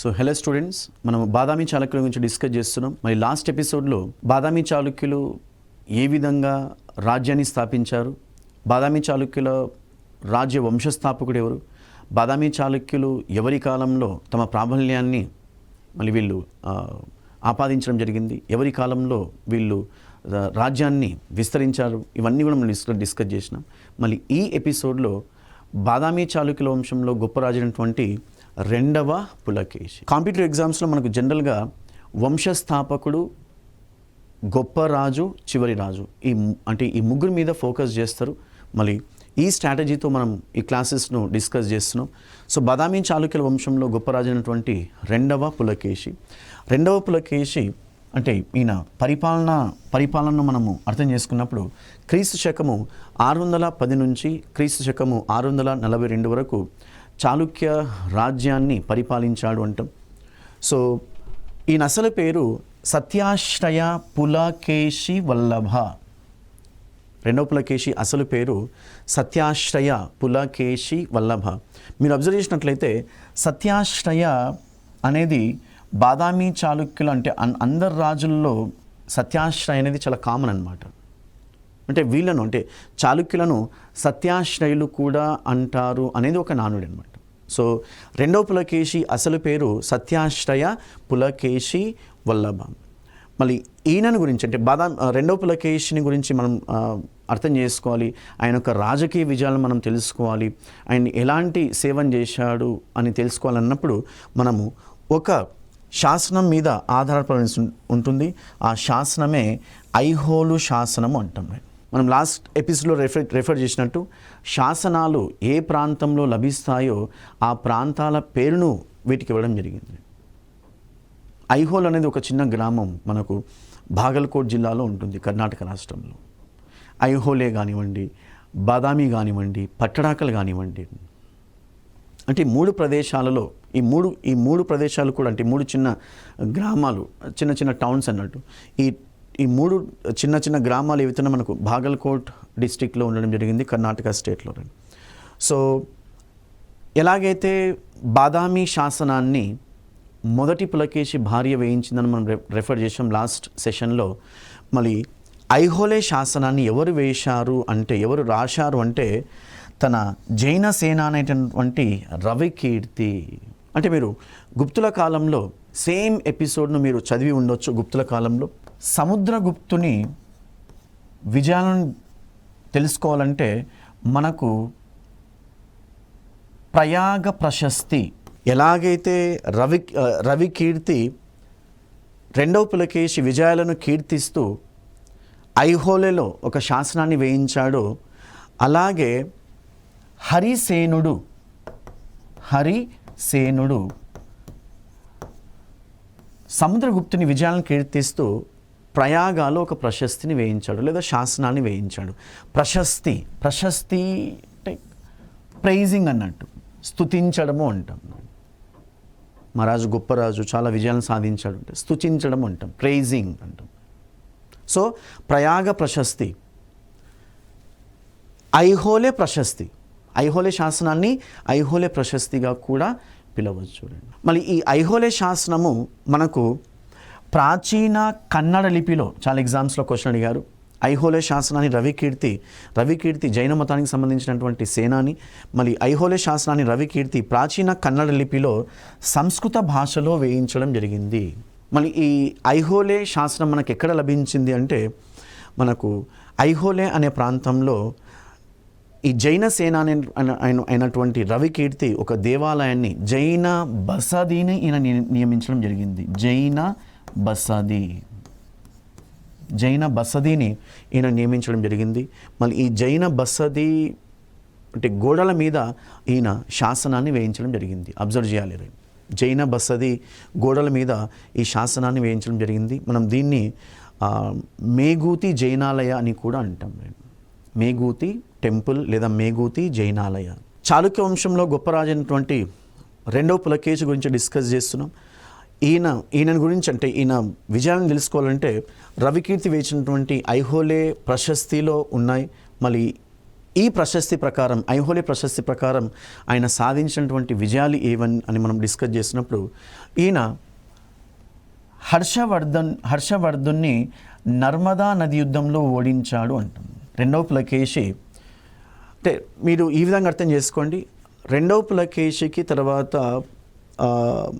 So hello students, మనం బాదామి చాళుక్యుల గురించి discuss చేస్తున్నాం. మరి లాస్ట్ ఎపిసోడ్లో బాదామి చాళుక్యులు ఏ విధంగా రాజ్యాన్ని స్థాపించారు, బాదామి చాళుక్యుల రాజ్య వంశస్థాపకుడు ఎవరు, బాదామి చాళుక్యులు ఎవరి కాలంలో తమ ప్రాబల్యాన్ని మళ్ళీ వీళ్ళు ఆపాదించడం జరిగింది, ఎవరి కాలంలో వీళ్ళు రాజ్యాన్ని విస్తరించారు, ఇవన్నీ కూడా మనం డిస్కస్ చేసినాం. మళ్ళీ ఈ ఎపిసోడ్లో బాదామి చాళుక్యుల వంశంలో గొప్ప రాజు అయినటువంటి రెండవ పులకేశి. కాంపిటేటివ్ ఎగ్జామ్స్లో మనకు జనరల్గా వంశస్థాపకుడు, గొప్ప రాజు, చివరి రాజు ఈ ముగ్గురు మీద ఫోకస్ చేస్తారు. మళ్ళీ ఈ స్ట్రాటజీతో మనం ఈ క్లాసెస్ను డిస్కస్ చేస్తున్నాం. సో బాదామి చాళుక్యుల వంశంలో గొప్ప రాజు అయినటువంటి రెండవ పులకేశి అంటే ఈయన పరిపాలనను మనము అర్థం చేసుకున్నప్పుడు క్రీస్తు శకము 610 నుంచి క్రీస్తు శకము 642 వరకు చాళుక్య రాజ్యాన్ని పరిపాలించాడు అంటాం. సో ఈయన అసలు పేరు సత్యాశ్రయ పులకేశి వల్లభ. రెండవ పులకేశి అసలు పేరు సత్యాశ్రయ పులకేశి వల్లభ. మీరు అబ్జర్వ్ చేసినట్లయితే సత్యాశ్రయ అనేది బాదామి చాళుక్యులు అంటే అందరు రాజుల్లో సత్యాశ్రయ అనేది చాలా కామన్ అన్నమాట. అంటే వీళ్ళను అంటే చాళుక్యులను సత్యాశ్రయులు కూడా అంటారు అనేది ఒక నానుడి అనమాట. సో రెండవ పులకేశి అసలు పేరు సత్యాశ్రయ పులకేశి వల్లభ. మళ్ళీ ఈయనను గురించి అంటే రెండవ పులకేశిని గురించి మనం అర్థం చేసుకోవాలి. ఆయన యొక్క రాజకీయ విజయాలను మనం తెలుసుకోవాలి, ఆయన ఎలాంటి సేవను చేశాడు అని తెలుసుకోవాలన్నప్పుడు మనము ఒక శాసనం మీద ఆధారపడి ఉంటుంది. ఆ శాసనమే ఐహోలు శాసనము అంటాం. మనం లాస్ట్ ఎపిసోడ్లో రెఫర్ చేసినట్టు శాసనాలు ఏ ప్రాంతంలో లభిస్తాయో ఆ ప్రాంతాల పేరును వీటికి ఇవ్వడం జరిగింది. ఐహోల్ అనేది ఒక చిన్న గ్రామం మనకు బాగల్కోట్ జిల్లాలో ఉంటుంది, కర్ణాటక రాష్ట్రంలో. ఐహోలే కానివ్వండి, బాదామి కానివ్వండి, పట్టడాకలు కానివ్వండి, అంటే మూడు ప్రదేశాలలో ఈ మూడు ప్రదేశాలు కూడా అంటే మూడు చిన్న గ్రామాలు, చిన్న టౌన్స్ అన్నట్టు. ఈ మూడు చిన్న గ్రామాలు ఏవైతే మనకు బాగల్కోట్ డిస్టిక్లో ఉండడం జరిగింది, కర్ణాటక స్టేట్లో. సో ఎలాగైతే బాదామి శాసనాన్ని మొదటి పులకేశి భార్య వేయించిందని మనం రెఫర్ చేసాం లాస్ట్ సెషన్లో. మళ్ళీ ఐహోలే శాసనాన్ని ఎవరు రాశారు అంటే తన జైన సేన అనేటటువంటి రవికీర్తి. అంటే మీరు గుప్తుల కాలంలో సేమ్ ఎపిసోడ్ను మీరు చదివి ఉండొచ్చు. గుప్తుల కాలంలో సముద్రగుప్తుని విజయాలను తెలుసుకోవాలంటే మనకు ప్రయాగ ప్రశస్తి, ఎలాగైతే రవికీర్తి రెండవ పులకేశి విజయాలను కీర్తిస్తూ ఐహోలేలో ఒక శాసనాన్ని వేయించాడో, అలాగే హరిసేనుడు సముద్రగుప్తుని విజయాలను కీర్తిస్తూ ప్రయాగాలో ఒక ప్రశస్తిని వేయించాడు లేదా శాసనాన్ని వేయించాడు. ప్రశస్తి అంటే ప్రైజింగ్ అన్నట్టు, స్తుతించడము అంటాం. మహారాజు గొప్పరాజు చాలా విజయాలను సాధించాడు అంటే స్తుతించడం అంటాం, ప్రైజింగ్ అంటాం. సో ప్రయాగ ప్రశస్తి, ఐహోలే శాసనాన్ని ఐహోలే ప్రశస్తిగా కూడా పిలవచ్చు. చూడండి, మళ్ళీ ఈ ఐహోలే శాసనము మనకు ప్రాచీన కన్నడ లిపిలో చాలా ఎగ్జామ్స్లో క్వశ్చన్ అడిగారు. ఐహోలే శాసనాన్ని రవికీర్తి జైన మతానికి సంబంధించినటువంటి సేనాని. మళ్ళీ ఐహోలే శాసనాన్ని రవికీర్తి ప్రాచీన కన్నడ లిపిలో సంస్కృత భాషలో వేయించడం జరిగింది. మళ్ళీ ఈ ఐహోలే శాసనం మనకు ఎక్కడ లభించింది అంటే మనకు ఐహోలే అనే ప్రాంతంలో ఈ జైన సేన అయినటువంటి రవికీర్తి ఒక దేవాలయాన్ని, జైన బసదిని ఈయన నియమించడం జరిగింది. జైన బసదిని ఈయన నియమించడం జరిగింది. మళ్ళీ ఈ జైన బసది అంటే గోడల మీద ఈయన శాసనాన్ని వేయించడం జరిగింది. అబ్జర్వ్ చేయాలి, జైన బసది గోడల మీద ఈ శాసనాన్ని వేయించడం జరిగింది. మనం దీన్ని మేగూతి జైనాలయ అని కూడా అంటాం. మేగూతి టెంపుల్ లేదా మేగూతి జైనాలయ. చాళుక్య వంశంలో గొప్ప రాజు అయినటువంటి రెండవ పులకేశి గురించి డిస్కస్ చేస్తున్నాం. ఈయన గురించి అంటే ఈయన విజయాలను తెలుసుకోవాలంటే రవికీర్తి వేసినటువంటి ఐహోలే ప్రశస్తిలో ఉన్నాయి. మళ్ళీ ఈ ప్రశస్తి ప్రకారం, ఐహోళే ప్రశస్తి ప్రకారం ఆయన సాధించినటువంటి విజయాలు ఏవని అని మనం డిస్కస్ చేసినప్పుడు, ఈయన హర్షవర్ధన్ని నర్మదా నది యుద్ధంలో ఓడించాడు అంటాం. రెండవ పులకేశి అంటే మీరు ఈ విధంగా అర్థం చేసుకోండి. రెండవ పులకేశికి తర్వాత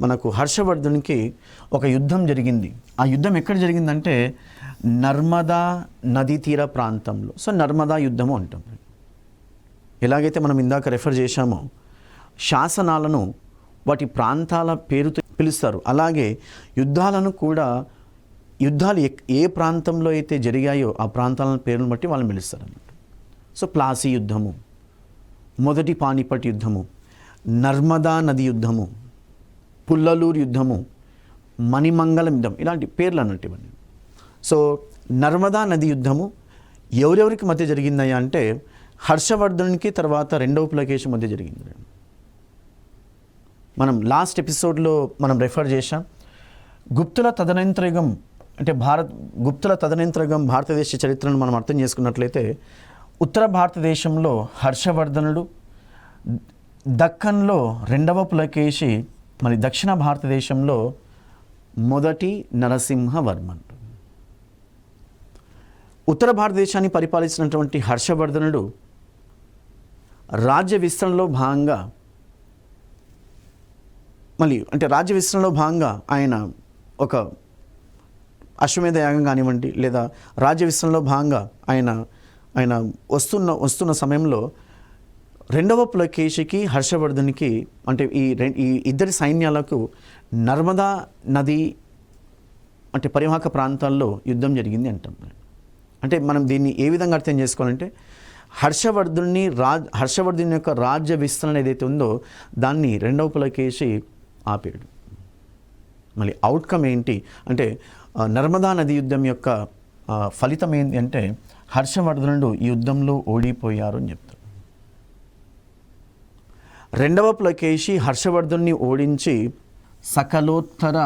మనకు హర్షవర్ధన్కి ఒక యుద్ధం జరిగింది. ఆ యుద్ధం ఎక్కడ జరిగిందంటే నర్మదా నదీ తీర ప్రాంతంలో. సో నర్మదా యుద్ధము అంటాం. ఎలాగైతే మనం ఇందాక రెఫర్ చేశామో శాసనాలను వాటి ప్రాంతాల పేరుతో పిలుస్తారు, అలాగే యుద్ధాలను కూడా యుద్ధాలు ఏ ప్రాంతంలో అయితే జరిగాయో ఆ ప్రాంతాల పేరును బట్టి వాళ్ళని పిలుస్తారు అన్నమాట. సో ప్లాసీ యుద్ధము, మొదటి పానిపట్ యుద్ధము, నర్మదా నది యుద్ధము, పుల్లలూరు యుద్ధము, మణిమంగళం యుద్ధం, ఇలాంటి పేర్లు అన్నట్టు ఇవన్నీ. సో నర్మదా నది యుద్ధము ఎవరెవరికి మధ్య జరిగిందయ్యా అంటే హర్షవర్ధన్కి తర్వాత రెండవ పులకేశి మధ్య జరిగింది. మనం లాస్ట్ ఎపిసోడ్లో మనం రెఫర్ చేశాం. గుప్తుల తదనంతరయుగం అంటే గుప్తుల తదనంతరయుగం భారతదేశ చరిత్రను మనం అర్థం చేసుకున్నట్లయితే ఉత్తర భారతదేశంలో హర్షవర్ధనుడు, దక్కన్లో రెండవ పులకేశి, మరి దక్షిణ భారతదేశంలో మొదటి నరసింహవర్మన్. ఉత్తర భారతదేశాన్ని పరిపాలించినటువంటి హర్షవర్ధనుడు రాజ్య విస్తరణలో భాగంగా ఆయన ఒక అశ్వమేధ యాగం కానివ్వండి, లేదా రాజ్య విస్తరణలో భాగంగా ఆయన వస్తున్న సమయంలో రెండవ పులకేశికి హర్షవర్ధన్కి అంటే ఈ ఇద్దరి సైన్యాలకు నర్మదా నది అంటే పరివాహక ప్రాంతాల్లో యుద్ధం జరిగింది అంటాం. అంటే మనం దీన్ని ఏ విధంగా అర్థం చేసుకోవాలంటే హర్షవర్ధన్ యొక్క రాజ్య విస్తరణ ఏదైతే ఉందో దాన్ని రెండవ పులకేశి ఆపాడు. మళ్ళీ అవుట్కమ్ ఏంటి అంటే నర్మదా నది యుద్ధం యొక్క ఫలితం ఏంటి అంటే హర్షవర్ధనుడు ఈ యుద్ధంలో ఓడిపోయారు అని చెప్తారు. రెండవ పులకేశి హర్షవర్ధన్ని ఓడించి సకలోత్తర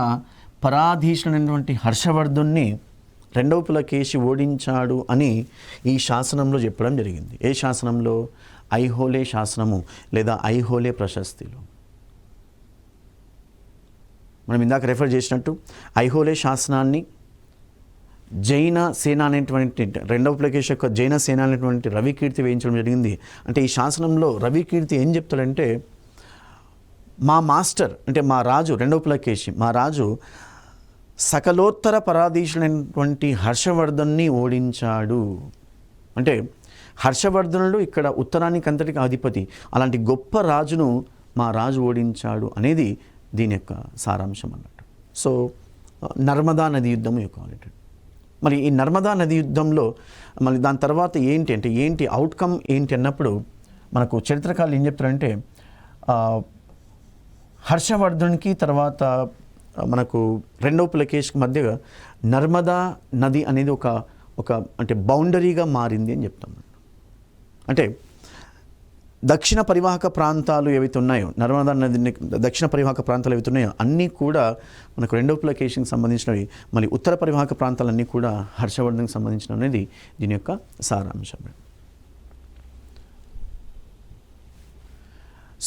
పరాధీశుడైనటువంటి హర్షవర్ధన్ని రెండవ పులకేశి ఓడించాడు అని ఈ శాసనంలో చెప్పడం జరిగింది. ఏ శాసనంలో? ఐహోళే శాసనము లేదా ఐహోళే ప్రశస్తిలో. మనం ఇందాక రెఫర్ చేసినట్టు ఐహోళే శాసనాన్ని జైన సేన అనేటువంటి రెండవ పులకేశి యొక్క జైన సేన అనేటువంటి రవికీర్తి వేయించడం జరిగింది. అంటే ఈ శాసనంలో రవికీర్తి ఏం చెప్తాడంటే మా మాస్టర్ అంటే మా రాజు రెండవ పులకేశి, మా రాజు సకలోత్తర పరాధీశుడైనటువంటి హర్షవర్ధన్ని ఓడించాడు. అంటే హర్షవర్ధనుడు ఇక్కడ ఉత్తరానికి అంతటికి అధిపతి, అలాంటి గొప్ప రాజును మా రాజు ఓడించాడు అనేది దీని యొక్క సారాంశం అన్నట్టు. సో నర్మదా నది యుద్ధం యొక్క మరి ఈ నర్మదా నది యుద్ధంలో మళ్ళీ దాని తర్వాత ఏంటి అవుట్కమ్ ఏంటి అన్నప్పుడు మనకు చరిత్రకారులు ఏం చెప్తారంటే హర్షవర్ధన్కి తర్వాత మనకు రెండవ పులకేశికి మధ్య నర్మదా నది అనేది ఒక అంటే బౌండరీగా మారింది అని చెప్తాం. అంటే దక్షిణ పరివాహక ప్రాంతాలు ఏవైతే ఉన్నాయో, నర్మదా నది దక్షిణ పరివాహక ప్రాంతాలు ఏవైతే ఉన్నాయో అన్నీ కూడా మనకు రెండవ పులకేశికి సంబంధించినవి, మళ్ళీ ఉత్తర పరివాహక ప్రాంతాలన్నీ కూడా హర్షవర్ధన్కి సంబంధించిన అనేది దీని యొక్క సారాంశం.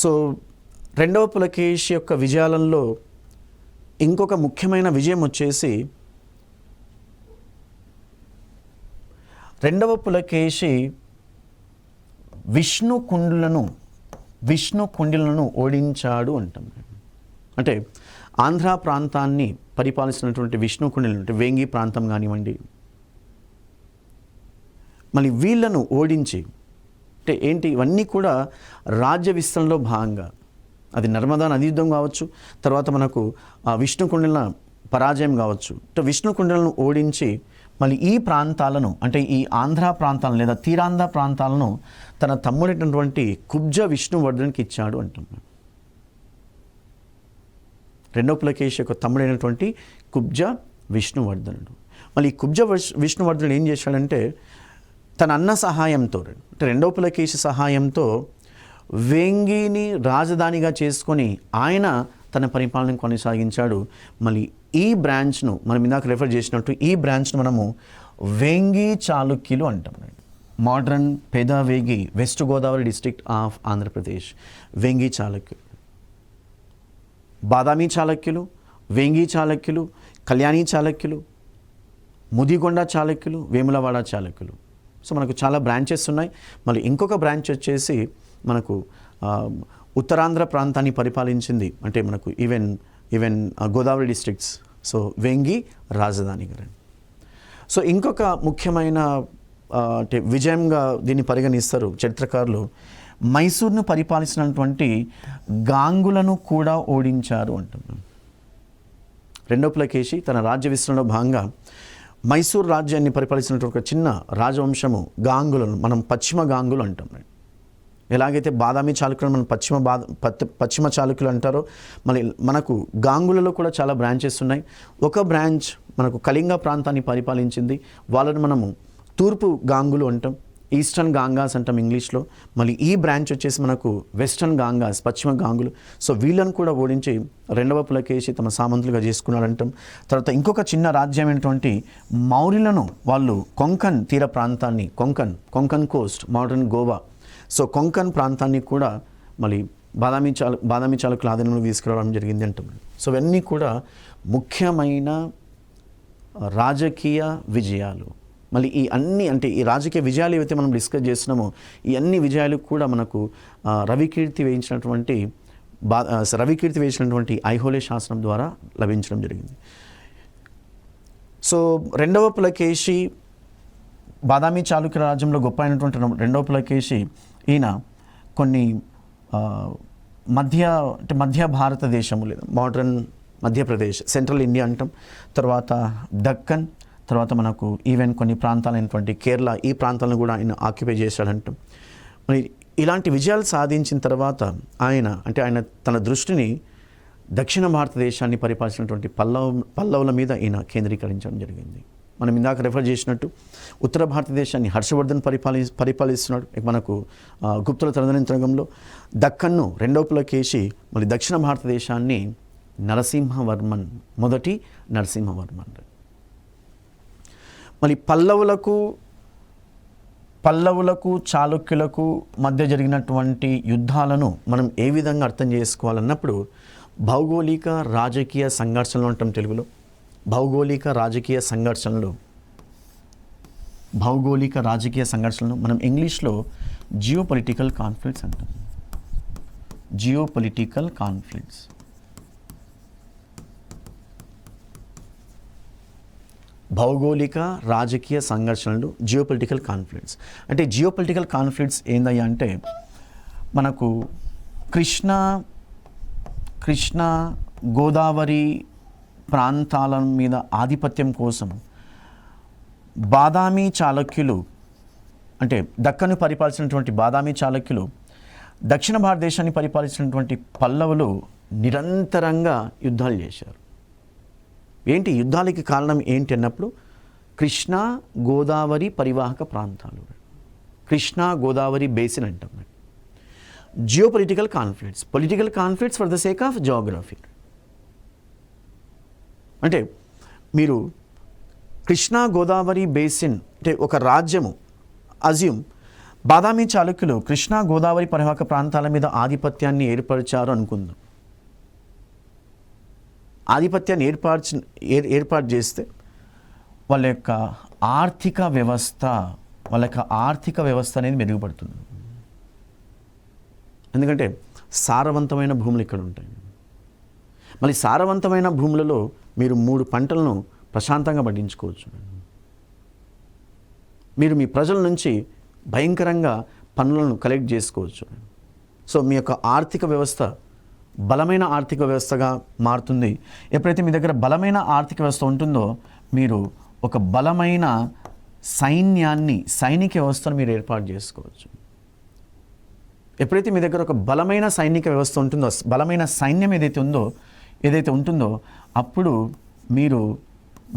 సో రెండవ పులకేశి యొక్క విజయాలలో ఇంకొక ముఖ్యమైన విజయం వచ్చేసి రెండవ పులకేశి విష్ణు కుండిలను ఓడించాడు అంటాం. అంటే ఆంధ్ర ప్రాంతాన్ని పరిపాలిస్తున్నటువంటి విష్ణు కుండిలు అంటే వేంగి ప్రాంతం కానివ్వండి, మళ్ళీ వీళ్ళను ఓడించి అంటే ఏంటి ఇవన్నీ కూడా రాజ్య విస్తరణలో భాగంగా, అది నర్మదా నది యుద్ధం కావచ్చు, తర్వాత మనకు విష్ణు కుండిల పరాజయం కావచ్చు. అంటే విష్ణు కుండిలను ఓడించి మళ్ళీ ఈ ప్రాంతాలను అంటే ఈ ఆంధ్ర ప్రాంతాలను లేదా తీరాంధ్ర ప్రాంతాలను తన తమ్ముడైనటువంటి కుబ్జ విష్ణువర్ధన్కి ఇచ్చాడు అంటాం. రెండవ పులకేశి యొక్క తమ్ముడైనటువంటి కుబ్జ విష్ణువర్ధనుడు. మళ్ళీ ఈ కుబ్జ విష్ణువర్ధనుడు ఏం చేశాడంటే తన అన్న సహాయంతో అంటే రెండవ పులకేశి సహాయంతో వేంగిని రాజధానిగా చేసుకొని ఆయన తన పరిపాలన కొనసాగించాడు. మళ్ళీ ఈ బ్రాంచ్ను మనం ఇందాక రెఫర్ చేసినట్టు ఈ బ్రాంచ్ను మనము వేంగి చాళుక్యులు అంటాం. Modern Pedavegi West Godavari district of Andhra Pradesh. Vengi చాళుక్యులు, బాదామి చాళుక్యులు, వేంగి చాళుక్యులు, కళ్యాణి చాళుక్యులు, ముదిగొండ చాళుక్యులు, వేములవాడ చాళుక్యులు. సో మనకు చాలా బ్రాంచెస్ ఉన్నాయి. మళ్ళీ ఇంకొక బ్రాంచ్ వచ్చేసి మనకు ఉత్తరాంధ్ర ప్రాంతాన్ని పరిపాలించింది, అంటే మనకు even Godavari districts. So Vengi రాజధాని గారు. సో ఇంకొక ముఖ్యమైన అంటే విజయంగా దీన్ని పరిగణిస్తారు చరిత్రకారులు, మైసూర్ను పరిపాలించినటువంటి గాంగులను కూడా ఓడించారు అంటున్నాం. రెండో పులకేశి తన రాజ్య విస్తరణలో భాగంగా మైసూర్ రాజ్యాన్ని పరిపాలించినటువంటి ఒక చిన్న రాజవంశము గాంగులను మనం పశ్చిమ గాంగులు అంటాం. ఎలాగైతే బాదామి చాళుక్యులను మనం పశ్చిమ చాళుక్యులు అంటారో, మళ్ళీ మనకు గాంగులలో కూడా చాలా బ్రాంచెస్ ఉన్నాయి. ఒక బ్రాంచ్ మనకు కళింగ ప్రాంతాన్ని పరిపాలించింది, వాళ్ళని మనము తూర్పు గాంగులు అంటాం, ఈస్టర్న్ గాంగాస్ అంటాం ఇంగ్లీష్లో. మళ్ళీ ఈ బ్రాంచ్ వచ్చేసి మనకు వెస్టర్న్ గాంగాస్, పశ్చిమ గాంగులు. సో వీళ్ళను కూడా ఓడించి రెండవ పులకేశి తమ సామంతులుగా చేసుకున్నాడంటాం. తర్వాత ఇంకొక చిన్న రాజ్యం ఏంటంటే మౌర్యులను వాళ్ళు కొంకన్ తీర ప్రాంతాన్ని, Konkan Coast, modern Goa, so Konkan ప్రాంతాన్ని కూడా మళ్ళీ బాదామి చాళుక్యుల ఆధీనంలో తీసుకురావడం జరిగింది అంటాం. సో ఇవన్నీ కూడా ముఖ్యమైన రాజకీయ విజయాలు. మళ్ళీ ఈ అన్ని అంటే ఈ రాజకీయ విజయాలు ఏవైతే మనం డిస్కస్ చేస్తున్నామో ఈ అన్ని విజయాలు కూడా మనకు రవికీర్తి వేయించినటువంటి ఐహోళే శాసనం ద్వారా లభించడం జరిగింది. సో రెండవ పులకేశి బాదామి చాళుక్యుల రాజ్యంలో గొప్ప అయినటువంటి రెండవ పులకేశి ఈయన కొన్ని మధ్య భారతదేశము లేదా మోడ్రన్ మధ్యప్రదేశ్, సెంట్రల్ ఇండియా అంటాం, తర్వాత దక్కన్, తర్వాత మనకు ఈవెన్ కొన్ని ప్రాంతాలైనటువంటి కేరళ, ఈ ప్రాంతాలను కూడా ఆయన ఆక్యుపై చేశాడంటాం. మరి ఇలాంటి విజయాలు సాధించిన తర్వాత ఆయన తన దృష్టిని దక్షిణ భారతదేశాన్ని పరిపాలించినటువంటి పల్లవుల మీద ఈయన కేంద్రీకరించడం జరిగింది. మనం ఇందాక రెఫర్ చేసినట్టు ఉత్తర భారతదేశాన్ని హర్షవర్ధన్ పరిపాలిస్తున్నాడు మనకు గుప్తుల తదనంతరంలో. దక్కన్ను రెండవ పులకేశి, మరి దక్షిణ భారతదేశాన్ని మొదటి నరసింహవర్మన్. మళ్ళీ పల్లవులకు చాళుక్యులకు మధ్య జరిగినటువంటి యుద్ధాలను మనం ఏ విధంగా అర్థం చేసుకోవాలన్నప్పుడు భౌగోళిక రాజకీయ సంఘర్షణలు అంటాం తెలుగులో. భౌగోళిక రాజకీయ సంఘర్షణలు మనం ఇంగ్లీష్లో జియోపొలిటికల్ కాన్ఫ్లిక్ట్స్ అంటాం. Geopolitical conflicts. భౌగోళిక రాజకీయ సంఘర్షణలు, జియోపొలిటికల్ కాన్ఫ్లిక్ట్స్. అంటే జియోపొలిటికల్ కాన్ఫ్లిక్ట్స్ ఏందయ్యా అంటే మనకు కృష్ణా గోదావరి ప్రాంతాల మీద ఆధిపత్యం కోసం బాదామి చాళుక్యులు, అంటే దక్కను పరిపాలించినటువంటి బాదామి చాళుక్యులు, దక్షిణ భారతదేశాన్ని పరిపాలించినటువంటి పల్లవులు నిరంతరంగా యుద్ధాలు చేశారు. ఏంటి యుద్ధాలకి కారణం ఏంటి అన్నప్పుడు కృష్ణా గోదావరి పరివాహక ప్రాంతాలు, కృష్ణా గోదావరి బేసిన్ అంటాం. Geopolitical conflicts for the sake of Geography. అంటే మీరు కృష్ణా గోదావరి బేసిన్ అంటే ఒక రాజ్యము అజ్యూమ్ బాదామి చాళుక్యులు కృష్ణా గోదావరి పరివాహక ప్రాంతాల మీద ఆధిపత్యాన్ని ఏర్పరిచారు అనుకుందాం. ఆధిపత్యాన్ని ఏర్పాటు చేస్తే వాళ్ళ యొక్క ఆర్థిక వ్యవస్థ అనేది మెరుగుపడుతుంది. ఎందుకంటే సారవంతమైన భూములు ఇక్కడ ఉంటాయి. మళ్ళీ సారవంతమైన భూములలో మీరు 3 పంటలను ప్రశాంతంగా పండించుకోవచ్చు. మీరు మీ ప్రజల నుంచి భయంకరంగా పన్నులను కలెక్ట్ చేసుకోవచ్చు. సో మీ యొక్క ఆర్థిక వ్యవస్థ బలమైన ఆర్థిక వ్యవస్థగా మారుతుంది. ఎప్పుడైతే మీ దగ్గర బలమైన ఆర్థిక వ్యవస్థ ఉంటుందో మీరు ఒక బలమైన సైనిక వ్యవస్థను మీరు ఏర్పాటు చేసుకోవచ్చు. ఎప్పుడైతే మీ దగ్గర ఒక బలమైన సైనిక వ్యవస్థ ఉంటుందో, బలమైన సైన్యం ఏదైతే ఉంటుందో అప్పుడు మీరు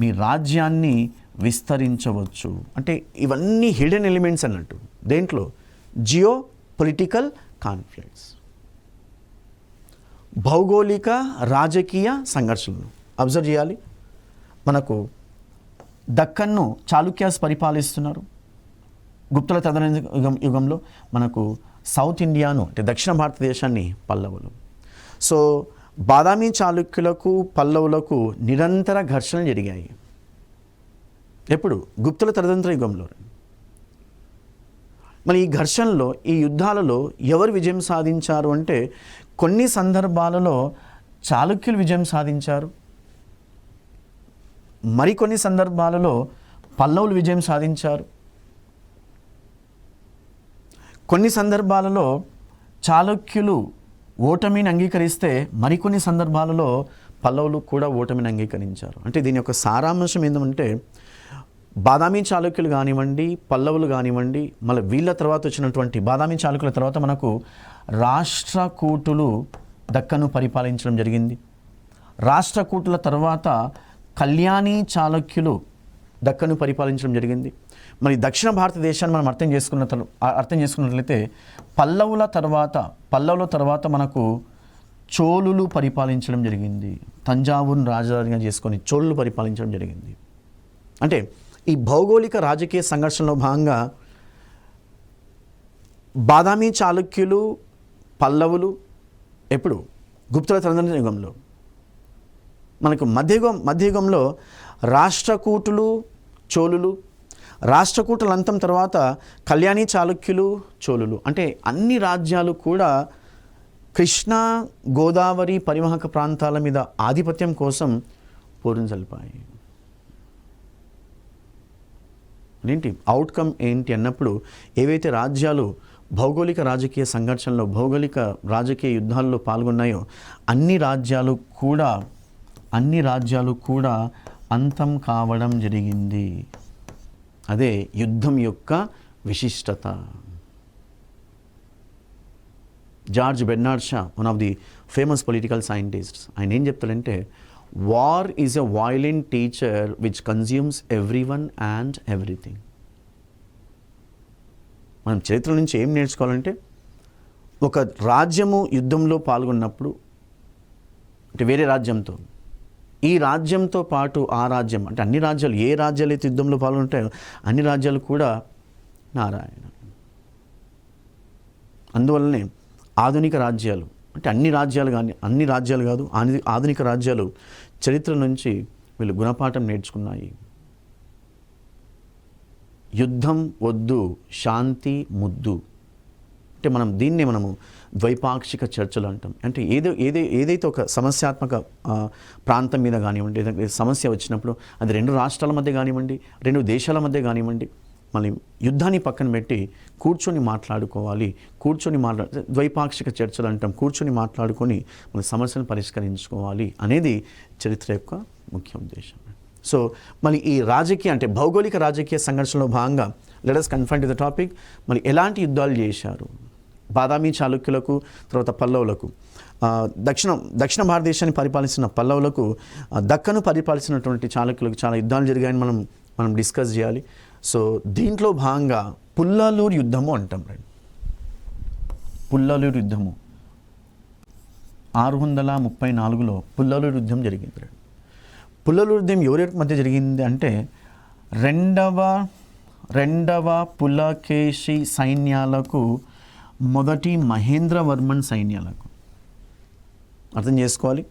మీ రాజ్యాన్ని విస్తరించవచ్చు. అంటే ఇవన్నీ హిడెన్ ఎలిమెంట్స్ అన్నట్టు దేంట్లో జియో పొలిటికల్ కాన్ఫ్లిక్ట్స్, భౌగోళిక రాజకీయ సంఘర్షణలు. అబ్జర్వ్ చేయాలి, మనకు దక్కన్ను చాళుక్యాస్ పరిపాలిస్తున్నారు, గుప్తుల తదనంతర యుగంలో మనకు సౌత్ ఇండియాను అంటే దక్షిణ భారతదేశాన్ని పల్లవులు. సో బాదామి చాళుక్యులకు పల్లవులకు నిరంతర ఘర్షణలు జరిగాయి. ఎప్పుడు? గుప్తుల తదనంతర యుగంలో. మరి ఈ ఘర్షణలో, ఈ యుద్ధాలలో ఎవరు విజయం సాధించారు అంటే కొన్ని సందర్భాలలో చాళుక్యులు విజయం సాధించారు, మరికొన్ని సందర్భాలలో పల్లవులు విజయం సాధించారు. కొన్ని సందర్భాలలో చాళుక్యులు ఓటమిని అంగీకరిస్తే మరికొన్ని సందర్భాలలో పల్లవులు కూడా ఓటమిని అంగీకరించారు. అంటే దీని యొక్క సారాంశం ఏంటంటే బాదామి చాళుక్యులు కానివ్వండి, పల్లవులు కానివ్వండి, మళ్ళీ వీళ్ళ తర్వాత వచ్చినటువంటి బాదామి చాళుక్యుల తర్వాత మనకు రాష్ట్రకూటులు దక్కను పరిపాలించడం జరిగింది. రాష్ట్రకూటుల తర్వాత కళ్యాణి చాళుక్యులు దక్కను పరిపాలించడం జరిగింది. మరి దక్షిణ భారతదేశాన్ని మనం అర్థం చేసుకున్నట్లయితే పల్లవుల తర్వాత మనకు చోళులు పరిపాలించడం జరిగింది. తంజావూరును రాజధానిగా చేసుకొని చోళులు పరిపాలించడం జరిగింది. అంటే ఈ భౌగోళిక రాజకీయ సంఘర్షణలో భాగంగా బాదామి చాళుక్యులు, పల్లవులు ఎప్పుడు? గుప్తుల తదనంతర యుగంలో. మనకు మధ్యయుగంలో రాష్ట్రకూటులు, చోళులు, రాష్ట్రకూటుల అంతం తర్వాత కళ్యాణి చాళుక్యులు, చోళులు. అంటే అన్ని రాజ్యాలు కూడా కృష్ణా గోదావరి పరివాహక ప్రాంతాల మీద ఆధిపత్యం కోసం పోరును జరిపాయి. ఏంటి అవుట్కమ్ ఏంటి అన్నప్పుడు ఏవైతే రాజ్యాలు భౌగోళిక రాజకీయ సంఘర్షణలో, భౌగోళిక రాజకీయ యుద్ధాల్లో పాల్గొన్నాయో అన్ని రాజ్యాలు కూడా అంతం కావడం జరిగింది. అదే యుద్ధం యొక్క విశిష్టత. George Bernard Shaw, one of the famous political scientists, ఆయన ఏం చెప్తాడంటే war is a violent teacher which consumes everyone and everything. మనం చరిత్ర నుంచి ఏం నేర్చుకోవాలంటే ఒక రాజ్యము యుద్ధంలో పాల్గొన్నప్పుడు అంటే వేరే రాజ్యంతో, ఈ రాజ్యంతో పాటు ఆ రాజ్యం అంటే అన్ని రాజ్యాలు, ఏ రాజ్యాలు అయితే యుద్ధంలో పాల్గొంటాయో అన్ని రాజ్యాలు కూడా నారాయణ. అందువల్లనే ఆధునిక రాజ్యాలు అంటే అన్ని రాజ్యాలు కాదు, ఆధునిక రాజ్యాలు చరిత్ర నుంచి వీళ్ళు గుణపాఠం నేర్చుకున్నాయి. యుద్ధం వద్దు, శాంతి ముద్దు. అంటే మనము ద్వైపాక్షిక చర్చలు అంటాం. అంటే ఏదైతే ఒక సమస్యాత్మక ప్రాంతం మీద కానివ్వండి, ఏదైతే సమస్య వచ్చినప్పుడు అది రెండు రాష్ట్రాల మధ్య కానివ్వండి, రెండు దేశాల మధ్య కానివ్వండి, మళ్ళీ యుద్ధాన్ని పక్కన పెట్టి కూర్చొని మాట్లాడుకోవాలి. ద్వైపాక్షిక చర్చలు అంటాం. కూర్చొని మాట్లాడుకొని మన సమస్యను పరిష్కరించుకోవాలి అనేది చరిత్ర యొక్క ముఖ్య ఉద్దేశం. సో మళ్ళీ ఈ రాజకీయ అంటే భౌగోళిక రాజకీయ సంఘర్షణలో భాగంగా let us confine to the topic. మరి ఎలాంటి యుద్ధాలు చేశారు బాదామి చాళుక్యులకు, తర్వాత పల్లవులకు, దక్షిణ భారతదేశాన్ని పరిపాలించిన పల్లవులకు, దక్కను పరిపాలించినటువంటి చాళుక్యులకు చాలా యుద్ధాలు జరిగాయని మనం డిస్కస్ చేయాలి. సో దీంట్లో భాగంగా పుల్లలూరు యుద్ధము అంటాం. పుల్లలూరు యుద్ధము 634లో పుల్లలూరు యుద్ధం జరిగింది. పుల్లలూరు యుద్ధం ఎవరి మధ్య జరిగింది అంటే రెండవ పులకేశి సైన్యాలకు, మొదటి మహేంద్రవర్మన్ సైన్యాలకు. అర్థం చేసుకోవాలి.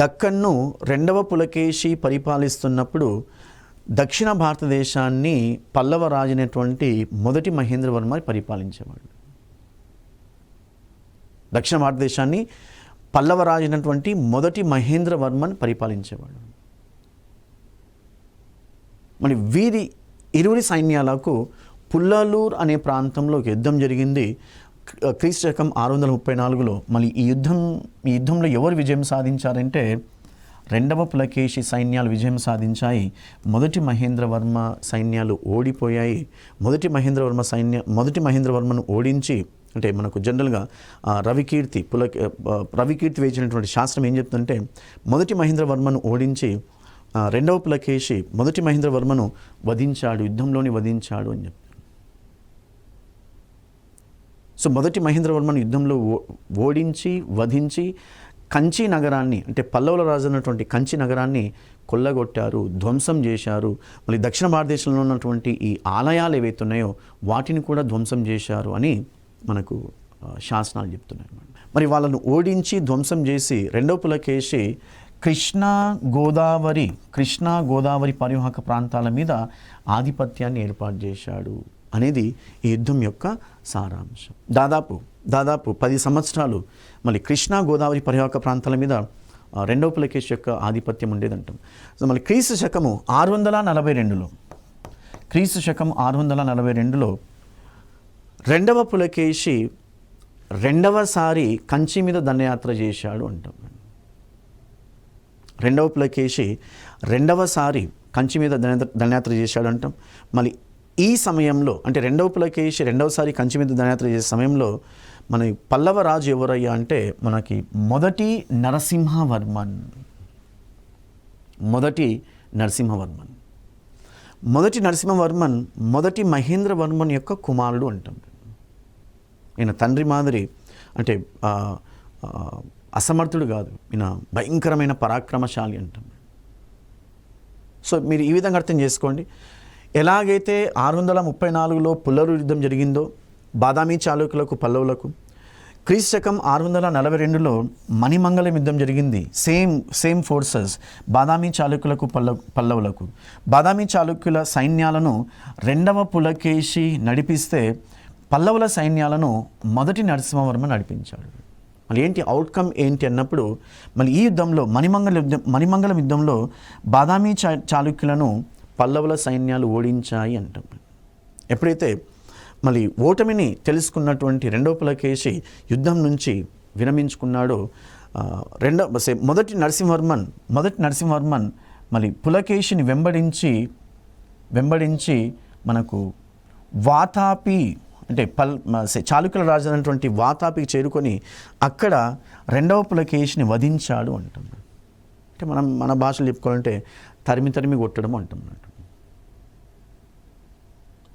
దక్కన్ను రెండవ పులకేశి పరిపాలిస్తున్నప్పుడు దక్షిణ భారతదేశాన్ని పల్లవ రాజైనటువంటి మొదటి మహేంద్రవర్మ పరిపాలించేవాడు. దక్షిణ భారతదేశాన్ని పల్లవ రాజైనటువంటి మొదటి మహేంద్రవర్మన్ పరిపాలించేవాడు. మరి వీరి ఇరువురి సైన్యాలకు పుల్లలూరు అనే ప్రాంతంలో యుద్ధం జరిగింది క్రీస్తు శకం 634లో. మళ్ళీ ఈ యుద్ధంలో ఎవరు విజయం సాధించారంటే రెండవ పులకేశి సైన్యాలు విజయం సాధించాయి. మొదటి మహేంద్రవర్మ సైన్యాలు ఓడిపోయాయి. మొదటి మహేంద్రవర్మను ఓడించి, అంటే మనకు జనరల్గా రవికీర్తి వేసినటువంటి శాస్త్రం ఏం చెప్తుందంటే మొదటి మహేంద్రవర్మను ఓడించి రెండవ పులకేశి మొదటి మహేంద్రవర్మను యుద్ధంలోని వధించాడు అని చెప్తారు. సో మొదటి మహేంద్రవర్మను యుద్ధంలో ఓడించి వధించి కంచి నగరాన్ని, అంటే పల్లవుల రాజు అన్నటువంటి కంచి నగరాన్ని కొల్లగొట్టారు, ధ్వంసం చేశారు. మళ్ళీ దక్షిణ భారతదేశంలో ఉన్నటువంటి ఈ ఆలయాలు ఏవైతే ఉన్నాయో వాటిని కూడా ధ్వంసం చేశారు అని మనకు శాసనాలు చెప్తున్నాయి అన్నమాట. మరి వాళ్ళను ఓడించి ధ్వంసం చేసి రెండవ పులకేశి కృష్ణా గోదావరి పరివాహక ప్రాంతాల మీద ఆధిపత్యాన్ని ఏర్పాటు చేశాడు అనేది ఈ యుద్ధం యొక్క సారాంశం. దాదాపు 10 సంవత్సరాలు మళ్ళీ కృష్ణా గోదావరి పరివాహక ప్రాంతాల మీద రెండవ పులకేశి యొక్క ఆధిపత్యం ఉండేదంటాం. సో మళ్ళీ క్రీస్తు శకము 642లో రెండవ పులకేశి రెండవసారి కంచి మీద దండయాత్ర చేశాడు అంటాం. రెండవ పులకేశి రెండవసారి కంచి మీద దండయాత్ర చేశాడు అంటాం. మళ్ళీ ఈ సమయంలో అంటే రెండవ పులకేశి రెండవసారి కంచి మీద దండయాత్ర చేసే సమయంలో మన పల్లవ రాజు ఎవరయ్యా అంటే మనకి మొదటి నరసింహవర్మన్. మొదటి మహేంద్రవర్మన్ యొక్క కుమారుడు అంటాం. ఈయన తండ్రి మాదిరి అంటే అసమర్థుడు కాదు, ఈయన భయంకరమైన పరాక్రమశాలి అంటాం. సో మీరు ఈ విధంగా అర్థం చేసుకోండి. ఎలాగైతే 634లో పుల్లరు యుద్ధం జరిగిందో బాదామి చాళుక్యులకు పల్లవులకు, క్రీస్తు శకం 642లో మణిమంగళం యుద్ధం జరిగింది. సేమ్ ఫోర్సెస్ బాదామి చాళుక్యులకు పల్లవులకు. బాదామి చాళుక్యుల సైన్యాలను రెండవ పులకేశి నడిపిస్తే పల్లవుల సైన్యాలను మొదటి నరసింహవర్మ నడిపించాడు. మళ్ళీ ఏంటి అవుట్కమ్ ఏంటి అన్నప్పుడు మళ్ళీ ఈ యుద్ధంలో మణిమంగళం యుద్ధంలో బాదామి చాళుక్యులను పల్లవుల సైన్యాలు ఓడించాయి అంటాం. ఎప్పుడైతే మళ్ళీ ఓటమిని తెలుసుకున్నటువంటి రెండవ పులకేశి యుద్ధం నుంచి విరమించుకున్నాడో మొదటి నరసింహవర్మన్ మళ్ళీ పులకేశిని వెంబడించి మనకు వాతాపి అంటే చాళుక్యుల రాజు అయినటువంటి వాతాపికి చేరుకొని అక్కడ రెండవ పులకేశిని వధించాడు అంటాం. అంటే మన భాషలో చెప్పుకోవాలంటే తరిమి కొట్టడం అంటాం.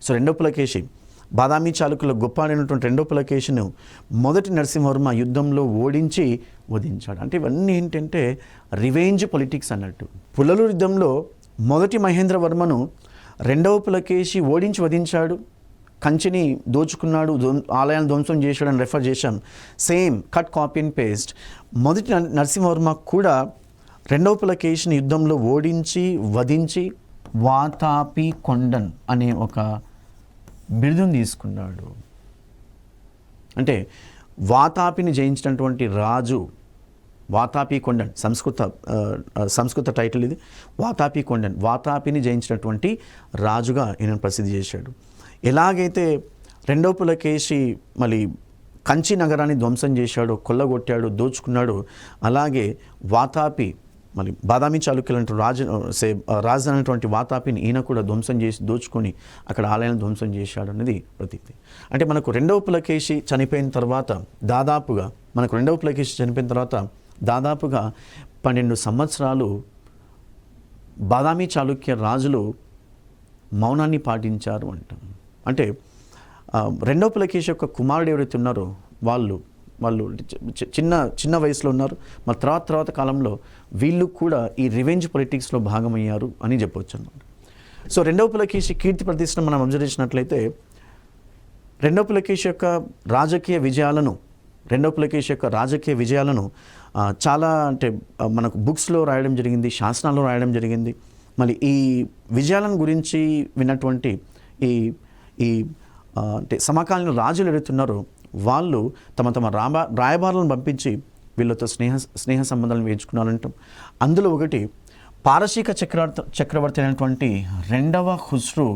సో రెండవ పులకేశి బాదామి చాళుక్యుల గొప్ప అయినటువంటి రెండవ పులకేశిని మొదటి నరసింహవర్మ యుద్ధంలో ఓడించి వధించాడు. అంటే ఇవన్నీ ఏంటంటే రివెంజ్ పొలిటిక్స్ అన్నట్టు. పుల్లలు యుద్ధంలో మొదటి మహేంద్రవర్మను రెండవ పులకేశి ఓడించి వధించాడు, కంచిని దోచుకున్నాడు, ఆలయాన్ని ధ్వంసం చేశాడని రెఫర్ చేశాం. Same cut copy and paste మొదటి నరసింహవర్మ కూడా రెండవ పులకేశిని యుద్ధంలో ఓడించి వధించి వాతాపి కొండన్ అనే ఒక బిరుదును తీసుకున్నాడు. అంటే వాతాపిని జయించినటువంటి రాజు వాతాపి కొండన్, సంస్కృత టైటిల్ ఇది. వాతాపిని జయించినటువంటి రాజుగా ఈయన ప్రసిద్ధి చేశాడు. ఎలాగైతే రెండవ పులకేశి మళ్ళీ కంచి నగరాన్ని ధ్వంసం చేశాడో, కొల్లగొట్టాడో, దోచుకున్నాడో, అలాగే వాతాపి మళ్ళీ బాదామి చాళుక్యులు రాజు అనేటువంటి వాతాపిని ఈయన కూడా ధ్వంసం చేసి దోచుకొని అక్కడ ఆలయాన్ని ధ్వంసం చేశాడు అనేది ప్రతీతి. అంటే మనకు రెండవ పులకేశి చనిపోయిన తర్వాత దాదాపుగా 12 సంవత్సరాలు బాదామి చాళుక్య రాజులు మౌనాన్ని పాటించారు అంటాం. అంటే రెండవ పులకేశి యొక్క కుమారుడు ఎవరైతే ఉన్నారో వాళ్ళు చిన్న వయసులో ఉన్నారు. మరి తర్వాత కాలంలో వీళ్ళు కూడా ఈ రివెంజ్ పొలిటిక్స్లో భాగమయ్యారు అని చెప్పవచ్చు అన్నమాట. సో రెండవ పులకేశి కీర్తి ప్రతిష్టను మనం అబ్జర్వ్ చేసినట్లయితే రెండవ పులకేశి యొక్క రాజకీయ విజయాలను చాలా అంటే మనకు బుక్స్లో రాయడం జరిగింది, శాసనాల్లో రాయడం జరిగింది. మళ్ళీ ఈ విజయాలను గురించి విన్నటువంటి ఈ అంటే సమకాలీన రాజులు ఎవరైతున్నారో వాళ్ళు తమ రాయబారులను పంపించి వీళ్ళతో స్నేహ సంబంధాలను వేయించుకున్నారంటాం. అందులో ఒకటి పారసీక చక్రవర్తి అయినటువంటి రెండవ ఖుస్రు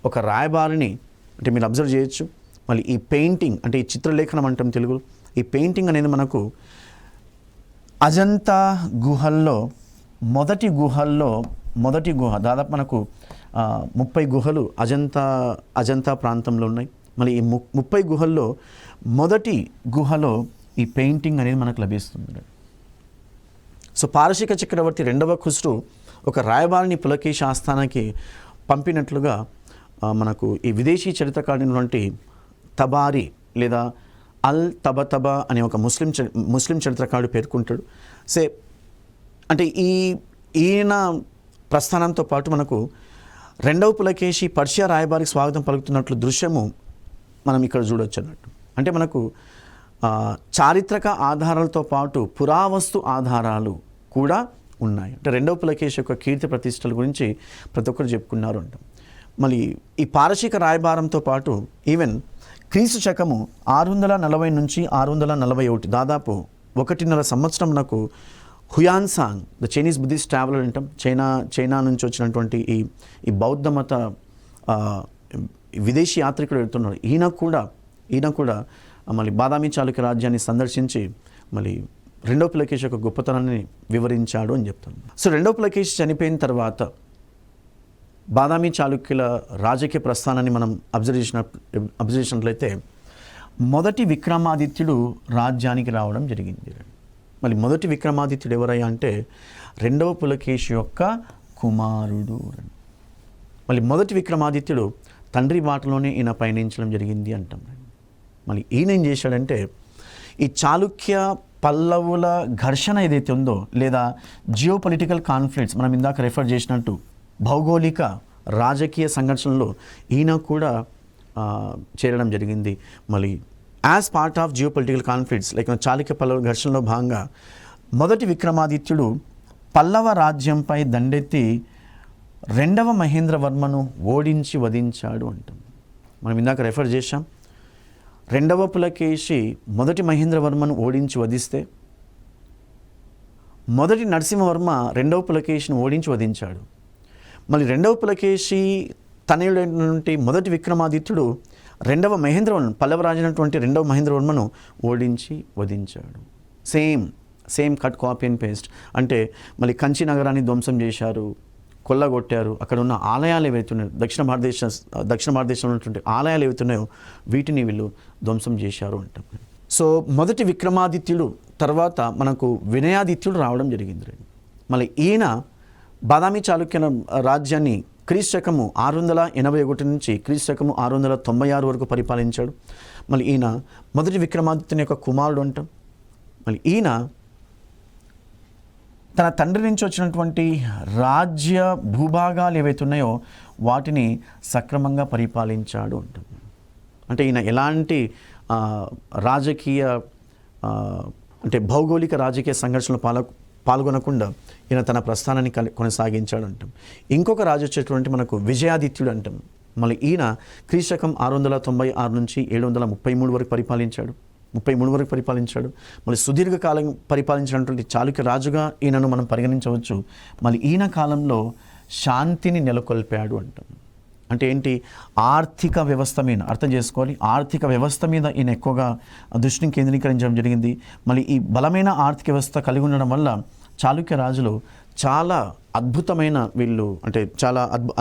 ఒక రాయబారిని అంటే మీరు అబ్జర్వ్ చేయొచ్చు. మళ్ళీ ఈ పెయింటింగ్ అంటే ఈ చిత్రలేఖనం అంటాం తెలుగులో. ఈ పెయింటింగ్ అనేది మనకు అజంతా గుహల్లో మొదటి గుహ దాదాపు మనకు 30 గుహలు అజంతా ప్రాంతంలో ఉన్నాయి. మళ్ళీ ఈ 30 గుహల్లో మొదటి గుహలో ఈ పెయింటింగ్ అనేది మనకు లభిస్తుంది. సో పారసీక చక్రవర్తి రెండవ ఖుస్రు ఒక రాయబారిని పులకేశి ఆస్థానానికి పంపినట్లుగా మనకు ఈ విదేశీ చరిత్రకారుడైనటువంటి తబారి లేదా అల్ తబతబా అనే ఒక ముస్లిం చరిత్రకారుడు పేర్కొంటాడు. అంటే ఈయన ప్రస్థానంతో పాటు మనకు రెండవ పులకేశి పర్షియా రాయబారికి స్వాగతం పలుకుతున్నట్లు దృశ్యము మనం ఇక్కడ చూడొచ్చు అన్నట్టు. అంటే మనకు చారిత్రక ఆధారాలతో పాటు పురావస్తు ఆధారాలు కూడా ఉన్నాయి. అంటే రెండవ పులకేశి యొక్క కీర్తి ప్రతిష్టల గురించి ప్రతి ఒక్కరు చెప్పుకున్నారు అంట. మళ్ళీ ఈ పారశీక రాయబారంతో పాటు ఈవెన్ క్రీస్తు శకము 640 నుంచి 641 దాదాపు 1.5 సంవత్సరం నాకు Hiuen Tsang the Chinese Buddhist traveller అంటాం, చైనా నుంచి వచ్చినటువంటి ఈ బౌద్ధ మత విదేశీ యాత్రికుడు వెళ్తున్నాడు. ఈయన కూడా మళ్ళీ బాదామి చాళుక్య రాజ్యాన్ని సందర్శించి మళ్ళీ రెండవ పులకేశి యొక్క గొప్పతనాన్ని వివరించాడు అని చెప్తాను. సో రెండవ పులకేశి చనిపోయిన తర్వాత బాదామి చాళుక్యుల రాజకీయ ప్రస్థానాన్ని మనం అబ్జర్వ్ చేసినట్లయితే మొదటి విక్రమాదిత్యుడు రాజ్యానికి రావడం జరిగింది. మళ్ళీ మొదటి విక్రమాదిత్యుడు ఎవరయ్యా అంటే రెండవ పులకేశి యొక్క కుమారుడు. మళ్ళీ మొదటి విక్రమాదిత్యుడు తండ్రి బాటలోనే ఈయన పయనించడం జరిగింది అంటాం. మళ్ళీ ఈయన ఏం చేశాడంటే ఈ చాళుక్య పల్లవుల ఘర్షణ ఏదైతే ఉందో లేదా జియో పొలిటికల్ కాన్ఫ్లిక్ట్స్ మనం ఇందాక రెఫర్ చేసినట్టు భౌగోళిక రాజకీయ సంఘర్షణలో ఈయన కూడా చేరడం జరిగింది. మళ్ళీ as part of geopolitical conflicts like Chalukya Pallava ఘర్షణలో భాగంగా మొదటి విక్రమాదిత్యుడు పల్లవ రాజ్యంపై దండెత్తి రెండవ మహేంద్రవర్మను ఓడించి వధించాడు అంటాం. మనం ఇందాక రెఫర్ చేశాం. రెండవ పులకేశి మొదటి మహేంద్రవర్మను ఓడించి వధిస్తే మొదటి నరసింహవర్మ రెండవ పులకేశిని ఓడించి వధించాడు. మళ్ళీ రెండవ పులకేశి తనయుడైనటువంటి మొదటి విక్రమాదిత్యుడు రెండవ మహేంద్రవర్మను పల్లవరాజైనటువంటి రెండవ మహేంద్రవర్మను ఓడించి వధించాడు. Same cut copy and paste. అంటే మళ్ళీ కంచి నగరాన్ని ధ్వంసం చేశారు, కొల్లగొట్టారు. అక్కడ ఉన్న ఆలయాలు ఏవైతున్నాయో దక్షిణ భారతదేశంలో ఉన్నటువంటి ఆలయాలు ఏవైతున్నాయో వీటిని వీళ్ళు ధ్వంసం చేశారు అంటాం. సో మొదటి విక్రమాదిత్యుడు తర్వాత మనకు వినయాదిత్యుడు రావడం జరిగింది. మళ్ళీ ఈయన బాదామి చాళుక్య రాజ్యాన్ని క్రీస్తు శకము 681 నుంచి క్రీస్తు శకము 696 వరకు పరిపాలించాడు. మళ్ళీ ఈయన మొదటి విక్రమాదిత్యుని యొక్క కుమారుడు అంటాం. మళ్ళీ ఈయన తన తండ్రి నుంచి వచ్చినటువంటి రాజ్య భూభాగాలు ఏవైతే ఉన్నాయో వాటిని సక్రమంగా పరిపాలించాడు అంటాం. అంటే ఈయన ఎలాంటి రాజకీయ అంటే భౌగోళిక రాజకీయ సంఘర్షణలో పాల్గొనకుండా ఈయన తన ప్రస్థానాన్ని కొనసాగించాడు అంటాం. ఇంకొక రాజు వచ్చేటువంటి మనకు విజయాదిత్యుడు అంటాం. మళ్ళీ ఈయన క్రీస్తు శకం 696 నుంచి 733 వరకు పరిపాలించాడు. మళ్ళీ సుదీర్ఘకాలం పరిపాలించినటువంటి చాళుక్య రాజుగా ఈయనను మనం పరిగణించవచ్చు. మళ్ళీ ఈయన కాలంలో శాంతిని నెలకొల్పాడు అంటాం. అంటే ఏంటి? ఆర్థిక వ్యవస్థ మీద అర్థం చేసుకోవాలి. ఆర్థిక వ్యవస్థ మీద ఈయన ఎక్కువగా దృష్టిని కేంద్రీకరించడం జరిగింది. మళ్ళీ ఈ బలమైన ఆర్థిక వ్యవస్థ కలిగి ఉండడం వల్ల చాళుక్య రాజులు చాలా అద్భుతమైన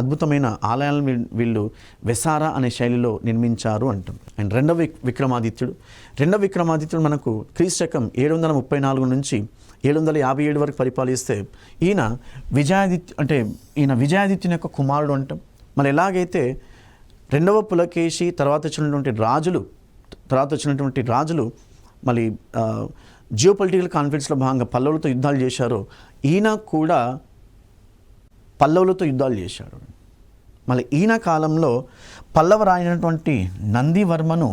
అద్భుతమైన ఆలయాలను వీళ్ళు వెసారా అనే శైలిలో నిర్మించారు అంటాం. అండ్ రెండవ విక్రమాదిత్యుడు మనకు క్రీస్తు శకం 734 నుంచి 757 వరకు పరిపాలిస్తే ఈయన విజయాదిత్యుని యొక్క కుమారుడు అంటాం. మళ్ళీ ఎలాగైతే రెండవ పులకేశి తర్వాత వచ్చినటువంటి రాజులు మళ్ళీ జియో పొలిటికల్ కాన్ఫ్లిక్ట్స్లో భాగంగా పల్లవులతో యుద్ధాలు చేశారో ఈయన కూడా పల్లవులతో యుద్ధాలు చేశాడు. మళ్ళీ ఈయన కాలంలో పల్లవ రాయినటువంటి నందివర్మను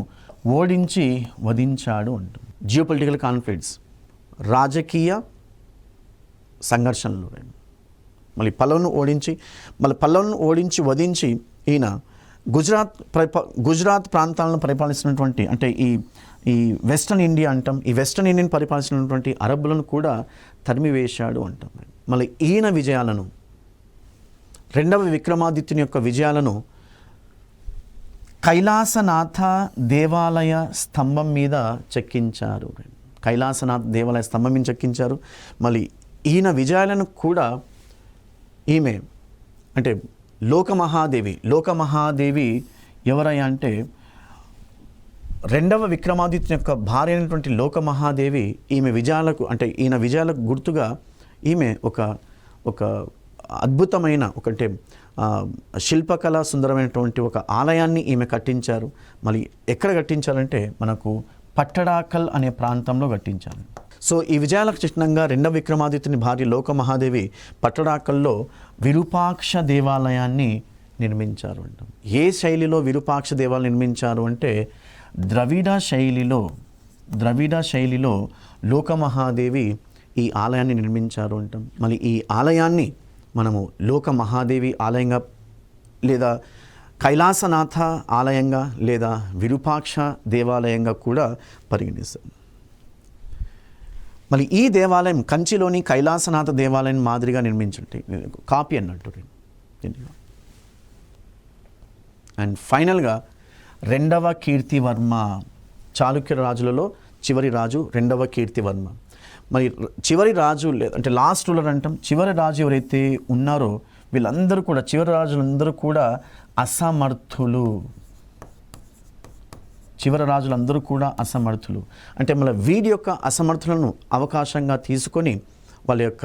ఓడించి వధించాడు అంటాం. జియో పొలిటికల్ కాన్ఫ్లిక్ట్స్ రాజకీయ సంఘర్షణలు మళ్ళీ పల్లవును ఓడించి వధించి ఈయన గుజరాత్ ప్రాంతాలను పరిపాలిస్తున్నటువంటి అంటే ఈ వెస్టర్న్ ఇండియా అంటాం. ఈ వెస్టర్న్ ఇండియన్ పరిపాలిస్తున్నటువంటి అరబ్బులను కూడా తరిమివేశాడు అంటాం. మళ్ళీ ఈయన విజయాలను రెండవ విక్రమాదిత్యుని యొక్క విజయాలను కైలాసనాథ దేవాలయ స్తంభం మీద చెక్కించారు. మళ్ళీ ఈయన విజయాలను కూడా ఈమె అంటే లోకమహాదేవి ఎవరయ్యా అంటే రెండవ విక్రమాదిత్యుని యొక్క భార్య అయినటువంటి లోకమహాదేవి ఈయన విజయాలకు గుర్తుగా ఈమె ఒక అద్భుతమైన శిల్పకళ సుందరమైనటువంటి ఒక ఆలయాన్ని ఈమె కట్టించారు. మళ్ళీ ఎక్కడ కట్టించారంటే మనకు పట్టడాకల్ అనే ప్రాంతంలో కట్టించారు. సో ఈ విజయాలకు చిహ్నంగా రెండవ విక్రమాదిత్యుని భార్య లోకమహాదేవి పట్టడాకల్లో విరూపాక్ష దేవాలయాన్ని నిర్మించారు అంటాం. ఏ శైలిలో విరూపాక్ష దేవాలయం నిర్మించారు అంటే ద్రవిడ శైలిలో లోకమహాదేవి ఈ ఆలయాన్ని నిర్మించారు అంటాం. మళ్ళీ ఈ ఆలయాన్ని మనము లోకమహాదేవి ఆలయంగా లేదా కైలాసనాథ ఆలయంగా లేదా విరూపాక్ష దేవాలయంగా కూడా పరిగణిస్తాం. మళ్ళీ ఈ దేవాలయం కంచిలోని కైలాసనాథ దేవాలయం మాదిరిగా నిర్మించుంటే కాపీ అన్నట్టు. అండ్ ఫైనల్గా రెండవ కీర్తివర్మ, చాళుక్య రాజులలో చివరి రాజు రెండవ కీర్తివర్మ. మరి చివరి రాజు అంటే లాస్ట్ రూలర్ అంటాం. చివరి రాజు ఎవరైతే ఉన్నారో వీళ్ళందరూ కూడా, చివరి రాజులందరూ కూడా అసమర్థులు. చివరి రాజులందరూ కూడా అసమర్థులు. అంటే మళ్ళీ వీరి యొక్క అసమర్థులను అవకాశంగా తీసుకొని వాళ్ళ యొక్క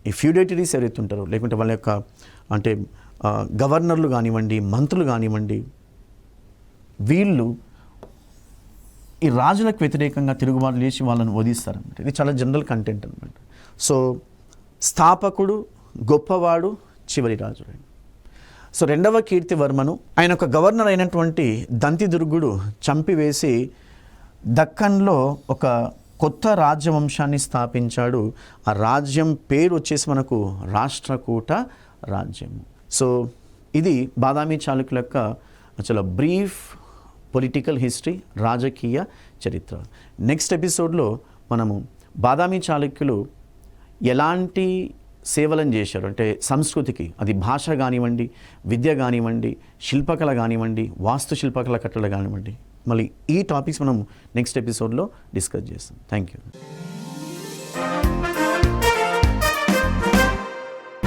ఈ ఫ్యూడేటరీస్ ఎవరైతే ఉంటారో, లేకుంటే వాళ్ళ యొక్క అంటే గవర్నర్లు కానివ్వండి, మంత్రులు కానివ్వండి, వీళ్ళు ఈ రాజులకు వ్యతిరేకంగా తిరుగుబాటు చేసి వాళ్ళని వధిస్తారన్నమాట. ఇది చాలా జనరల్ కంటెంట్ అనమాట. సో స్థాపకుడు గొప్పవాడు చివరి రాజు. సో రెండవ కీర్తివర్మను ఆయన ఒక గవర్నర్ అయినటువంటి దంతిదుర్గుడు చంపివేసి దక్కన్లో ఒక కొత్త రాజ్యవంశాన్ని స్థాపించాడు. ఆ రాజ్యం పేరు వచ్చేసి మనకు రాష్ట్రకూట రాజ్యం. సో ఇది బాదామి చాళుక్యుల యొక్క చాలా బ్రీఫ్ పొలిటికల్ హిస్టరీ, రాజకీయ చరిత్ర. నెక్స్ట్ ఎపిసోడ్లో మనము బాదామి చాళుక్యులు ఎలాంటి సేవలను చేశారు అంటే సంస్కృతికి, అది భాష కానివ్వండి, విద్య కానివ్వండి, శిల్పకళ కానివ్వండి, వాస్తుశిల్పకళ కట్టడ కానివ్వండి, మళ్ళీ ఈ టాపిక్స్ మనం నెక్స్ట్ ఎపిసోడ్లో డిస్కస్ చేస్తాం. Thank you.